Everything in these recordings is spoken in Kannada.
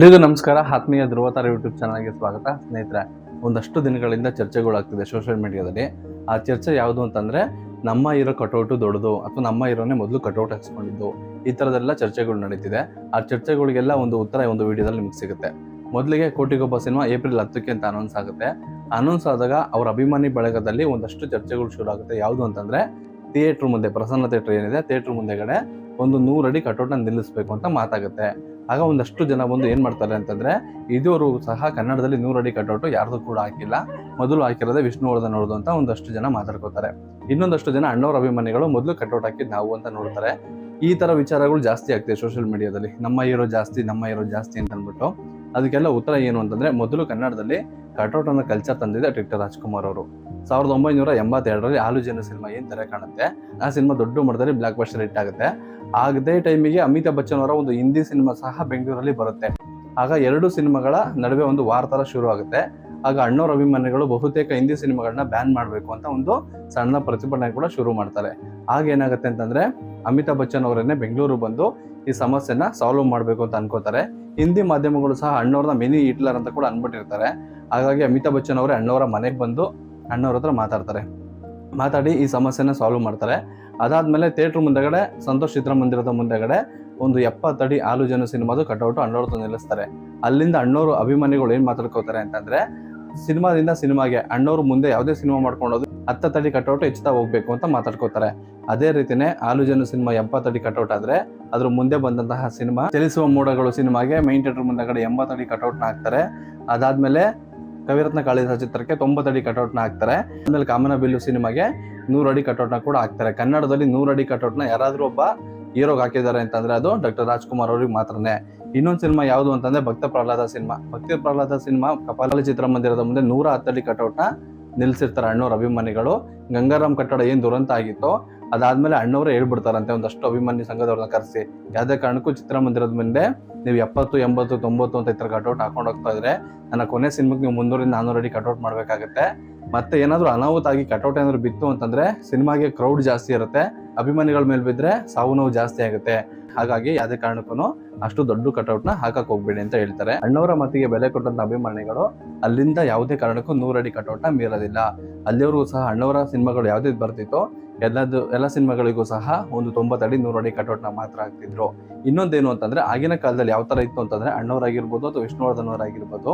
ಎಲ್ರಿಗೂ ನಮಸ್ಕಾರ. ಆತ್ಮೀಯ ಧ್ರುವತಾರ ಯೂಟ್ಯೂಬ್ ಚಾನಲ್ಗೆ ಸ್ವಾಗತ. ಸ್ನೇಹಿತರೆ, ಒಂದಷ್ಟು ದಿನಗಳಿಂದ ಚರ್ಚೆಗಳಾಗ್ತಿದೆ ಸೋಷಿಯಲ್ ಮೀಡಿಯಾದಲ್ಲಿ. ಆ ಚರ್ಚೆ ಯಾವುದು ಅಂತಂದ್ರೆ, ನಮ್ಮ ಹೀರೋ ಕಟೌಟು ದೊಡ್ಡದು ಅಥವಾ ನಮ್ಮ ಹೀರೋನೇ ಮೊದಲು ಕಟೌಟ್ ಹಾಕ್ಸ್ಕೊಂಡಿದ್ದು, ಈ ಥರದೆಲ್ಲ ಚರ್ಚೆಗಳು ನಡೀತಿದೆ. ಆ ಚರ್ಚೆಗಳಿಗೆಲ್ಲ ಒಂದು ಉತ್ತರ ಒಂದು ವಿಡಿಯೋದಲ್ಲಿ ನಿಮ್ಗೆ ಸಿಗುತ್ತೆ. ಮೊದಲಿಗೆ ಕೋಟಿಗೊಬ್ಬ ಸಿನಿಮಾ ಏಪ್ರಿಲ್ 10ಕ್ಕೆ ಅಂತ ಅನೌನ್ಸ್ ಆಗುತ್ತೆ. ಅನೌನ್ಸ್ ಆದಾಗ ಅವ್ರ ಅಭಿಮಾನಿ ಬಳಗದಲ್ಲಿ ಒಂದಷ್ಟು ಚರ್ಚೆಗಳು ಶುರು ಆಗುತ್ತೆ. ಯಾವುದು ಅಂತಂದ್ರೆ, ಥಿಯೇಟ್ರ್ ಮುಂದೆ, ಪ್ರಸನ್ನ ಥಿಯೇಟ್ರ್ ಏನಿದೆ, ಥಿಯೇಟ್ರ್ ಮುಂದೆಗಡೆ ಒಂದು 100 ಅಡಿ ಕಟೌಟ್ನ ನಿಲ್ಲಿಸಬೇಕು ಅಂತ ಮಾತಾಗುತ್ತೆ. ಆಗ ಒಂದಷ್ಟು ಜನ ಬಂದು ಏನ್ ಮಾಡ್ತಾರೆ ಅಂತಂದ್ರೆ, ಇದುವರೆಗೂ ಸಹ ಕನ್ನಡದಲ್ಲಿ 100 ಅಡಿ ಕಟೌಟ್ ಯಾರ್ದು ಕೂಡ ಹಾಕಿಲ್ಲ, ಮೊದಲು ಹಾಕಿರೋದೇ ವಿಷ್ಣುವರ್ಧನ್ ಅವ್ರದ್ದು ಅಂತ ಒಂದಷ್ಟು ಜನ ಮಾತಾಡ್ಕೋತಾರೆ. ಇನ್ನೊಂದಷ್ಟು ಜನ ಅಣ್ಣವ್ರ ಅಭಿಮಾನಿಗಳು ಮೊದಲು ಕಟೌಟ್ ಹಾಕಿದ್ ನಾವು ಅಂತ ನೋಡ್ತಾರೆ. ಈ ತರ ವಿಚಾರಗಳು ಜಾಸ್ತಿ ಆಗ್ತಿದೆ ಸೋಷಿಯಲ್ ಮೀಡಿಯಾದಲ್ಲಿ. ನಮ್ಮ ಹೀರೋ ಜಾಸ್ತಿ ಅಂತ ಅಂದ್ಬಿಟ್ಟು ಅದಕ್ಕೆಲ್ಲ ಉತ್ತರ ಏನು ಅಂತಂದ್ರೆ, ಮೊದಲು ಕನ್ನಡದಲ್ಲಿ ಕಟೌಟ್ ಅನ್ನೋ ಕಲ್ಚರ್ ತಂದಿದೆ ಡಾಕ್ಟರ್ ರಾಜ್ಕುಮಾರ್ ಅವರು. 1982ರಲ್ಲಿ ಆಲು ಜನ ಸಿನಿಮಾ ಏನ್ ತೆರೆ ಕಾಣುತ್ತೆ, ಆ ಸಿನಿಮಾ ದೊಡ್ಡ ಮಟ್ಟದಲ್ಲಿ ಬ್ಲಾಕ್ ಬಸ್ಟರ್ ಹಿಟ್ ಆಗುತ್ತೆ. ಅದೇ ಟೈಮಿಗೆ ಅಮಿತಾಬ್ ಬಚ್ಚನ್ ಅವರ ಒಂದು ಹಿಂದಿ ಸಿನಿಮಾ ಸಹ ಬೆಂಗಳೂರಲ್ಲಿ ಬರುತ್ತೆ. ಆಗ ಎರಡು ಸಿನಿಮಾಗಳ ನಡುವೆ ಒಂದು ವಾರ ತರ ಶುರು ಆಗುತ್ತೆ. ಆಗ ಅಣ್ಣವ್ರ ಅಭಿಮಾನಿಗಳು ಬಹುತೇಕ ಹಿಂದಿ ಸಿನಿಮಾಗಳನ್ನ ಬ್ಯಾನ್ ಮಾಡಬೇಕು ಅಂತ ಒಂದು ಸಣ್ಣ ಪ್ರತಿಭಟನೆ ಕೂಡ ಶುರು ಮಾಡ್ತಾರೆ. ಆಗ ಏನಾಗುತ್ತೆ ಅಂತಂದ್ರೆ, ಅಮಿತಾಬ್ ಬಚ್ಚನ್ ಅವರನ್ನೇ ಬೆಂಗಳೂರು ಬಂದು ಈ ಸಮಸ್ಯೆನ ಸಾಲ್ವ್ ಮಾಡಬೇಕು ಅಂತ ಅನ್ಕೋತಾರೆ. ಹಿಂದಿ ಮಾಧ್ಯಮಗಳು ಸಹ ಅಣ್ಣವ್ರನ್ನ ಮಿನಿ ಹಿಟ್ಲರ್ ಅಂತ ಕೂಡ ಅನ್ಬಿಟ್ಟಿರ್ತಾರೆ. ಹಾಗಾಗಿ ಅಮಿತಾಬ್ ಬಚ್ಚನ್ ಅವರೇ ಅಣ್ಣವರ ಮನೆಗೆ ಬಂದು ಅಣ್ಣವ್ರ ಹತ್ರ ಮಾತಾಡಿ ಈ ಸಮಸ್ಯೆನ ಸಾಲ್ವ್ ಮಾಡ್ತಾರೆ. ಅದಾದ್ಮೇಲೆ ಥಿಯೇಟ್ರ್ ಮುಂದೆಗಡೆ, ಸಂತೋಷ್ ಚಿತ್ರಮಂದಿರದ ಮುಂದೆಗಡೆ ಒಂದು 70 ಅಡಿ ಆಲು ಜನ ಸಿನಿಮಾದು ಕಟೌಟ್ ಅಣ್ಣವ್ರದ್ದು ನಿಲ್ಲಿಸ್ತಾರೆ. ಅಲ್ಲಿಂದ ಅಣ್ಣವ್ರು ಅಭಿಮಾನಿಗಳು ಏನ್ ಮಾತಾಡ್ಕೋತಾರೆ ಅಂತಂದ್ರೆ, ಸಿನಿಮಾದಿಂದ ಸಿನಿಮಾಗೆ ಅಣ್ಣವ್ರು ಮುಂದೆ ಯಾವುದೇ ಸಿನಿಮಾ ಮಾಡ್ಕೊಂಡೋದು 10 ಅಡಿ ಕಟೌಟ್ ಹೆಚ್ಚುತ್ತಾ ಹೋಗ್ಬೇಕು ಅಂತ ಮಾತಾಡ್ಕೋತಾರೆ. ಅದೇ ರೀತಿನೇ ಆಲು ಜನ ಸಿನಿಮಾ 70 ಅಡಿ ಕಟೌಟ್ ಆದ್ರೆ, ಅದ್ರ ಮುಂದೆ ಬಂದಂತಹ ಸಿನಿಮಾ ಚಲಿಸುವ ಮೋಡಗಳು ಸಿನಿಮಾಗೆ ಮೈನ್ ಥಿಯೇಟರ್ ಮುಂದೆಗಡೆ 80 ಅಡಿ ಕಟೌಟ್ನ ಹಾಕ್ತಾರೆ. ಅದಾದ್ಮೇಲೆ ಕವಿರತ್ನ ಕಾಳಿದಾಸ ಚಿತ್ರಕ್ಕೆ 90 ಅಡಿ ಕಟೌಟ್ನ ಹಾಕ್ತಾರೆ. ಆಮೇಲೆ ಕಾಮನಬಿಲ್ಲು ಸಿನಿಮಾಗೆ 100 ಅಡಿ ಕಟೌಟ್ನ ಕೂಡ ಹಾಕ್ತಾರೆ. ಕನ್ನಡದಲ್ಲಿ 100 ಅಡಿ ಕಟೌಟ್ನ ಯಾರಾದ್ರೂ ಒಬ್ಬ ಹೀರೋಗೆ ಹಾಕಿದ್ದಾರೆ ಅಂತಂದ್ರೆ ಅದು ಡಾಕ್ಟರ್ ರಾಜ್ಕುಮಾರ್ ಅವ್ರಿಗೆ ಮಾತ್ರನೇ. ಇನ್ನೊಂದು ಸಿನಿಮಾ ಯಾವುದು ಅಂತಂದ್ರೆ ಭಕ್ತ ಪ್ರಹ್ಲಾದ ಸಿನಿಮಾ ಕಪಾಲ ಚಿತ್ರಮಂದಿರದ ಮುಂದೆ 110 ಅಡಿ ಕಟೌಟ್ನ ನಿಲ್ಸಿರ್ತಾರೆ ಅಣ್ಣವ್ರ ಅಭಿಮಾನಿಗಳು. ಗಂಗಾರಾಮ್ ಕಟ್ಟಡ ಏನ್ ದುರಂತ ಆಗಿತ್ತೋ ಅದಾದ್ಮೇಲೆ ಅಣ್ಣವ್ರೆ ಹೇಳ್ಬಿಡ್ತಾರಂತೆ ಒಂದಷ್ಟು ಅಭಿಮಾನಿ ಸಂಘದವ್ರನ್ನ ಕರೆಸಿ, ಯಾವ್ದೇ ಕಾರಣಕ್ಕೂ ಚಿತ್ರಮಂದಿರದ ಮುಂದೆ ನೀವು 70, 80, 90 ಅಂತ ಈ ತರ ಕಟೌಟ್ ಹಾಕೊಂಡು ಹೋಗ್ತಾ ಇದ್ರೆ ನನ್ನ ಕೊನೆ ಸಿನಿಮಾಗೆ ನೀವು 300-400 ಅಡಿ ಕಟೌಟ್ ಮಾಡ್ಬೇಕಾಗತ್ತೆ. ಮತ್ತೆ ಏನಾದ್ರು ಅನಾಹುತ ಆಗಿ ಕಟೌಟ್ ಏನಾದ್ರು ಬಿತ್ತು ಅಂತಂದ್ರೆ ಸಿನಿಮಾಗೆ ಕ್ರೌಡ್ ಜಾಸ್ತಿ ಇರುತ್ತೆ, ಅಭಿಮಾನಿಗಳ ಮೇಲೆ ಬಿದ್ರೆ ಸಾವು ನೋವು ಜಾಸ್ತಿ ಆಗುತ್ತೆ. ಹಾಗಾಗಿ ಯಾವುದೇ ಕಾರಣಕ್ಕೂ ಅಷ್ಟು ದೊಡ್ಡ ಕಟೌಟ್ನ ಹಾಕಕ್ ಹೋಗ್ಬೇಡಿ ಅಂತ ಹೇಳ್ತಾರೆ. ಅಣ್ಣವರ ಮಾತಿಗೆ ಬೆಲೆ ಕೊಟ್ಟಂತ ಅಭಿಮಾನಿಗಳು ಅಲ್ಲಿಂದ ಯಾವುದೇ ಕಾರಣಕ್ಕೂ 100 ಅಡಿ ಕಟೌಟ್ನ ಮೀರೋದಿಲ್ಲ. ಅಲ್ಲಿವರೆಗೂ ಸಹ ಅಣ್ಣವರ ಸಿನಿಮಾಗಳು ಯಾವ್ದು ಬರ್ತಿತ್ತೋ ಎಲ್ಲ ಸಿನಿಮಾಗಳಿಗೂ ಸಹ ಒಂದು 90 ಅಡಿ 100 ಅಡಿ ಕಟೌಟ್ನ ಮಾತ್ರ ಹಾಕ್ತಿದ್ರು. ಇನ್ನೊಂದೇನು ಅಂತಂದ್ರೆ, ಆಗಿನ ಕಾಲದಲ್ಲಿ ಯಾವ ತರ ಇತ್ತು ಅಂತಂದ್ರೆ, ಅಣ್ಣವರಾಗಿರ್ಬೋದು ಅಥವಾ ವಿಷ್ಣುವರ್ಧನ್ ಅವರಾಗಿರ್ಬೋದು,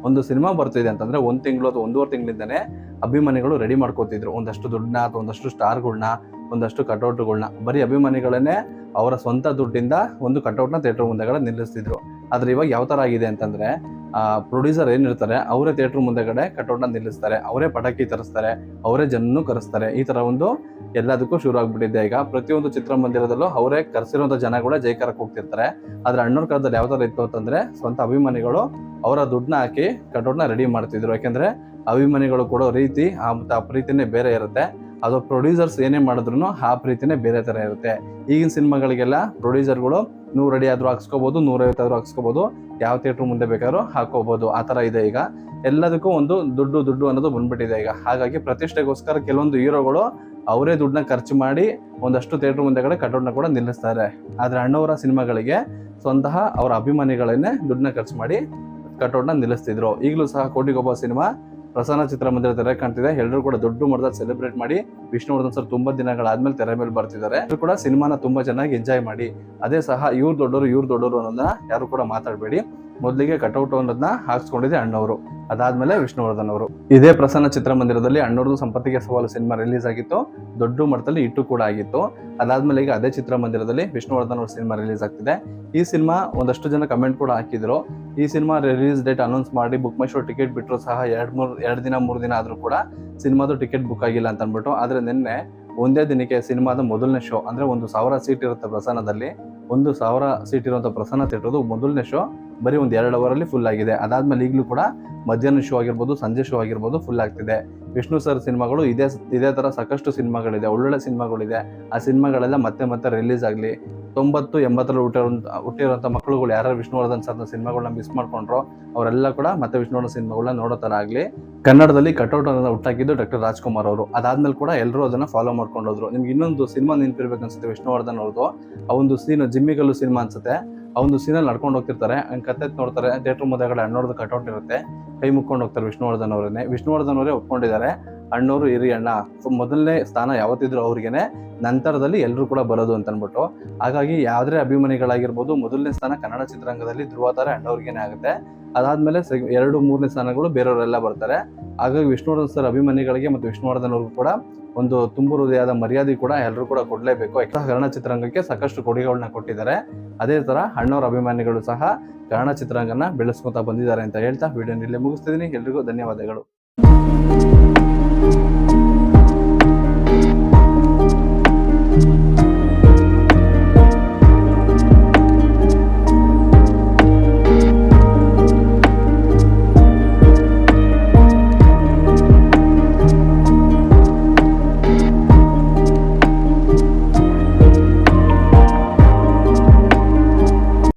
ಒಂದು ಸಿನಿಮಾ ಬರ್ತಿದೆ ಅಂತಂದ್ರೆ 1 ತಿಂಗಳು ಅಥವಾ 1.5 ತಿಂಗಳಿಂದನೇ ಅಭಿಮಾನಿಗಳು ರೆಡಿ ಮಾಡ್ಕೋತಿದ್ರು. ಒಂದಷ್ಟು ದುಡ್ಡನ್ನ ಅಥವಾ ಒಂದಷ್ಟು ಸ್ಟಾರ್ಗಳನ್ನ, ಒಂದಷ್ಟು ಕಟೌಟ್ಗಳನ್ನ ಬರೀ ಅಭಿಮಾನಿಗಳನ್ನೇ ಅವರ ಸ್ವಂತ ದುಡ್ಡಿಂದ ಒಂದು ಕಟೌಟ್ನ ಥಿಯೇಟರ್ ಮುಂದೆಗಡೆ ನಿಲ್ಲಿಸ್ತಿದ್ರು. ಆದ್ರೆ ಇವಾಗ ಯಾವ ತರ ಆಗಿದೆ ಅಂತಂದ್ರೆ, ಪ್ರೊಡ್ಯೂಸರ್ ಏನಿರ್ತಾರೆ ಅವರೇ ಥಿಯೇಟರ್ ಮುಂದೆಗಡೆ ಕಟೌಟ್ನ ನಿಲ್ಲಿಸ್ತಾರೆ, ಅವರೇ ಪಟಾಕಿ ತರಿಸ್ತಾರೆ, ಅವರೇ ಜನನ್ನು ಕರೆಸ್ತಾರೆ. ಈ ತರ ಒಂದು ಎಲ್ಲದಕ್ಕೂ ಶುರು ಆಗ್ಬಿಟ್ಟಿದೆ. ಈಗ ಪ್ರತಿಯೊಂದು ಚಿತ್ರಮಂದಿರದಲ್ಲೂ ಅವರೇ ಕರೆಸಿರುವಂತ ಜನ ಕೂಡ ಜೈಕಾರಕ್ಕೆ ಹೋಗ್ತಿರ್ತಾರೆ. ಆದ್ರೆ ಅಣ್ಣವ್ರ ಕಾಲದಲ್ಲಿ ಯಾವ ತರ ಇತ್ತು ಅಂತಂದ್ರೆ, ಸ್ವಂತ ಅಭಿಮಾನಿಗಳು ಅವರ ದುಡ್ಡನ್ನ ಹಾಕಿ ಕಟೌಟ್ನ ರೆಡಿ ಮಾಡ್ತಿದ್ರು. ಯಾಕೆಂದ್ರೆ ಅಭಿಮಾನಿಗಳು ಕೊಡೋ ರೀತಿ ಆ ಪ್ರೀತಿನೇ ಬೇರೆ ಇರುತ್ತೆ. ಅದು ಪ್ರೊಡ್ಯೂಸರ್ಸ್ ಏನೇ ಮಾಡಿದ್ರು ಆ ಪ್ರೀತಿನೇ ಬೇರೆ ತರ ಇರುತ್ತೆ. ಈಗಿನ ಸಿನಿಮಾಗಳಿಗೆಲ್ಲ ಪ್ರೊಡ್ಯೂಸರ್ಗಳು 100 ಅಡಿ ಆದ್ರೂ ಹಾಕ್ಸ್ಕೋಬಹುದು, 150 ಆದ್ರೂ ಹಾಕ್ಸ್ಕೋಬಹುದು, ಯಾವ ಥಿಯೇಟರ್ ಮುಂದೆ ಬೇಕಾದ್ರೂ ಹಾಕೋಬಹುದು. ಆ ತರ ಇದೆ. ಈಗ ಎಲ್ಲದಕ್ಕೂ ಒಂದು ದುಡ್ಡು ಅನ್ನೋದು ಬಂದ್ಬಿಟ್ಟಿದೆ ಈಗ. ಹಾಗಾಗಿ ಪ್ರತಿಷ್ಠೆಗೋಸ್ಕರ ಕೆಲವೊಂದು ಹೀರೋಗಳು ಅವರೇ ದುಡ್ಡನ್ನ ಖರ್ಚು ಮಾಡಿ ಒಂದಷ್ಟು ಥಿಯೇಟರ್ ಮುಂದೆಗಡೆ ಕಟೌಟ್ನ ಕೂಡ ನಿಲ್ಲಿಸ್ತಾರೆ. ಆದ್ರೆ ಅಣ್ಣವರ ಸಿನಿಮಾಗಳಿಗೆ ಸ್ವತಃ ಅವರ ಅಭಿಮಾನಿಗಳನ್ನೇ ದುಡ್ಡನ್ನ ಖರ್ಚು ಮಾಡಿ ಕಟೌಟ್ನ ನಿಲ್ಲಿಸ್ತಿದ್ರು. ಈಗಲೂ ಸಹ ಕೋಟಿಗೊಬ್ಬ ಸಿನಿಮಾ ಪ್ರಸನ್ನ ಚಿತ್ರಮಂದಿರ ತೆರೆ ಕಾಣ್ತಿದೆ. ಎಲ್ಲರೂ ಕೂಡ ದೊಡ್ಡ ಮಟ್ಟದಲ್ಲಿ ಸೆಲೆಬ್ರೇಟ್ ಮಾಡಿ ವಿಷ್ಣುವರ್ಧನ್ ಸರ್ ತುಂಬಾ ದಿನಗಳಾದ್ಮೇಲೆ ತೆರೆ ಮೇಲೆ ಬರ್ತಿದ್ದಾರೆ. ಎಲ್ಲರೂ ಕೂಡ ಸಿನಿಮಾನ ತುಂಬಾ ಚೆನ್ನಾಗಿ ಎಂಜಾಯ್ ಮಾಡಿ. ಅದೇ ಸಹ ಇವ್ರು ದೊಡ್ಡವರು ಅನ್ನೋದನ್ನ ಯಾರು ಕೂಡ ಮಾತಾಡಬೇಡಿ. ಮೊದಲಿಗೆ ಕಟೌಟ್ ಅನ್ನೋದನ್ನ ಹಾಕ್ಸ್ಕೊಂಡಿದೆ ಅಣ್ಣವರು, ಅದಾದ್ಮೇಲೆ ವಿಷ್ಣುವರ್ಧನ್ ಅವರು. ಇದೇ ಪ್ರಸನ್ನ ಚಿತ್ರಮಂದಿರದಲ್ಲಿ ಅಣ್ಣವ್ರದ್ದು ಸಂಪತ್ತಿಗೆ ಸವಾಲು ಸಿನಿಮಾ ರಿಲೀಸ್ ಆಗಿತ್ತು, ದೊಡ್ಡ ಮಟ್ಟದಲ್ಲಿ ಹಿಟ್ಟು ಕೂಡ ಆಗಿತ್ತು. ಅದಾದ್ಮೇಲೆ ಈಗ ಅದೇ ಚಿತ್ರಮಂದಿರದಲ್ಲಿ ವಿಷ್ಣುವರ್ಧನ್ ಅವ್ರ ಸಿನಿಮಾ ರಿಲೀಸ್ ಆಗ್ತಿದೆ. ಈ ಸಿನಿಮಾ ಒಂದಷ್ಟು ಜನ ಕಮೆಂಟ್ ಕೂಡ ಹಾಕಿದ್ರು. ಈ ಸಿನಿಮಾ ರಿಲೀಸ್ ಡೇಟ್ ಅನೌನ್ಸ್ ಮಾಡಿ ಬುಕ್ ಮೈ ಶೋ ಟಿಕೆಟ್ ಬಿಟ್ಟರು ಸಹ 2-3 ದಿನ ಆದ್ರೂ ಕೂಡ ಸಿನಿಮಾದು ಟಿಕೆಟ್ ಬುಕ್ ಆಗಿಲ್ಲ ಅಂತ ಅಂದ್ಬಿಟ್ಟು. ಆದ್ರೆ ನಿನ್ನೆ ಒಂದೇ ದಿನಕ್ಕೆ ಸಿನಿಮಾದ ಮೊದಲನೇ ಶೋ, ಅಂದ್ರೆ 1,000 ಸೀಟ್ ಇರುತ್ತೆ ಪ್ರಸನ್ನದಲ್ಲಿ, 1,000 ಸೀಟ್ ಇರುವಂತ ಪ್ರಸನ್ನ ಥಿಯೇಟರ್ದು ಮೊದಲನೇ ಶೋ ಬರೀ 1-2 ಅವರಲ್ಲಿ ಫುಲ್ ಆಗಿದೆ. ಅದಾದ್ಮೇಲೆ ಈಗಲೂ ಕೂಡ ಮಧ್ಯಾಹ್ನ ಶೋ ಆಗಿರ್ಬೋದು, ಸಂಜೆ ಶೋ ಆಗಿರ್ಬೋದು ಫುಲ್ ಆಗ್ತಿದೆ. ವಿಷ್ಣು ಸರ್ ಸಿನಿಮಾಗಳು ಇದೇ ತರ ಸಾಕಷ್ಟು ಸಿನಿಮಾಗಳಿದೆ, ಒಳ್ಳೊಳ್ಳೆ ಸಿನಿಮಾಗಳಿದೆ. ಆ ಸಿನಿಮಾಗಳೆಲ್ಲ ಮತ್ತೆ ರಿಲೀಸ್ ಆಗಲಿ. 90-80ರಲ್ಲಿ ಹುಟ್ಟಿರುವಂಥ ಮಕ್ಕಳುಗಳು ಯಾರು ವಿಷ್ಣುವರ್ಧನ್ ಸರ್ನ ಸಿನಿಮಾಗಳನ್ನ ಮಿಸ್ ಮಾಡ್ಕೊಂಡ್ರೋ ಅವರೆಲ್ಲ ಕೂಡ ಮತ್ತೆ ವಿಷ್ಣುವರ್ಧನ್ ಸಿನಿಮಾಗಳನ್ನ ನೋಡೋ ತರ ಆಗಲಿ. ಕನ್ನಡದಲ್ಲಿ ಕಟೌಟ್ ಅನ್ನ ಹುಟ್ಟಾಕಿದ್ದು ಡಾಕ್ಟರ್ ರಾಜ್ಕುಮಾರ್ ಅವರು. ಅದಾದ್ಮೇಲೆ ಕೂಡ ಎಲ್ಲರೂ ಅದನ್ನ ಫಾಲೋ ಮಾಡ್ಕೊಂಡೋದ್ರು. ನಿಮ್ಗೆ ಇನ್ನೊಂದು ಸಿನಿಮಾ ನೆನಪಿರ್ಬೇಕು ಅನ್ಸುತ್ತೆ ವಿಷ್ಣುವರ್ಧನ್ ಅವ್ರದ್ದು, ಆ ಒಂದು ಸೀನ್ ಜಿಮ್ಮಿಗಲ್ಲು ಸಿನಿಮಾ ಅನ್ಸುತ್ತೆ. ಆ ಒಂದು ಸೀನಲ್ಲಿ ನಡ್ಕೊಂಡು ಹೋಗ್ತಿರ್ತಾರೆ, ಹಂಗೆ ಕತ್ತೆತ್ ನೋಡ್ತಾರೆ, ಥಿಯೇಟರ್ ಮುಂದೆಗಡೆ ಅಣ್ಣವ್ರದ್ದು ಕಟೌಟ್ ಇರುತ್ತೆ, ಕೈ ಮುಕ್ಕೊಂಡು ಹೋಗ್ತಾರೆ ವಿಷ್ಣುವರ್ಧನ್ ಅವರೇ ಒಪ್ಕೊಂಡಿದ್ದಾರೆ. ಅಣ್ಣವರು ಹಿರಿ ಅಣ್ಣ, ಸೊ ಮೊದಲನೇ ಸ್ಥಾನ ಯಾವತ್ತಿದ್ರು ಅವ್ರಿಗೇನೆ, ನಂತರದಲ್ಲಿ ಎಲ್ಲರೂ ಕೂಡ ಬರೋದು ಅಂತ ಅನ್ಬಿಟ್ಟು. ಹಾಗಾಗಿ ಯಾವ್ದೇ ಅಭಿಮಾನಿಗಳಾಗಿರ್ಬೋದು, ಮೊದಲನೇ ಸ್ಥಾನ ಕನ್ನಡ ಚಿತ್ರರಂಗದಲ್ಲಿ ಧ್ರುವ ತಾರೆ ಅಣ್ಣವ್ರಿಗೇನೆ ಆಗುತ್ತೆ. ಅದಾದ್ಮೇಲೆ 2, 3ನೇ ಸ್ಥಾನಗಳು ಬೇರೆಯವರೆಲ್ಲ ಬರ್ತಾರೆ. ಹಾಗಾಗಿ ವಿಷ್ಣುವರ್ಧನ್ ಸರ್ ಅಭಿಮಾನಿಗಳಿಗೆ ಮತ್ತು ವಿಷ್ಣುವರ್ಧನ್ ಅವ್ರಿಗೂ ಕೂಡ ಒಂದು ತುಂಬು ಹೃದಯದ ಮರ್ಯಾದೆ ಕೂಡ ಎಲ್ಲರೂ ಕೂಡ ಕೊಡಲೇಬೇಕು. ಕನ್ನಡ ಚಿತ್ರರಂಗಕ್ಕೆ ಸಾಕಷ್ಟು ಕೊಡುಗೆಗಳನ್ನ ಕೊಟ್ಟಿದ್ದಾರೆ. ಅದೇ ತರ ಅಣ್ಣವ್ರ ಅಭಿಮಾನಿಗಳು ಸಹ ಕನ್ನಡ ಚಿತ್ರರಂಗನ ಬೆಳೆಸ್ಕೊತಾ ಬಂದಿದ್ದಾರೆ ಅಂತ ಹೇಳ್ತಾ ವಿಡಿಯೋ ಇಲ್ಲೇ ಮುಗಿಸ್ತಿದ್ದೀನಿ. ಎಲ್ರಿಗೂ ಧನ್ಯವಾದಗಳು.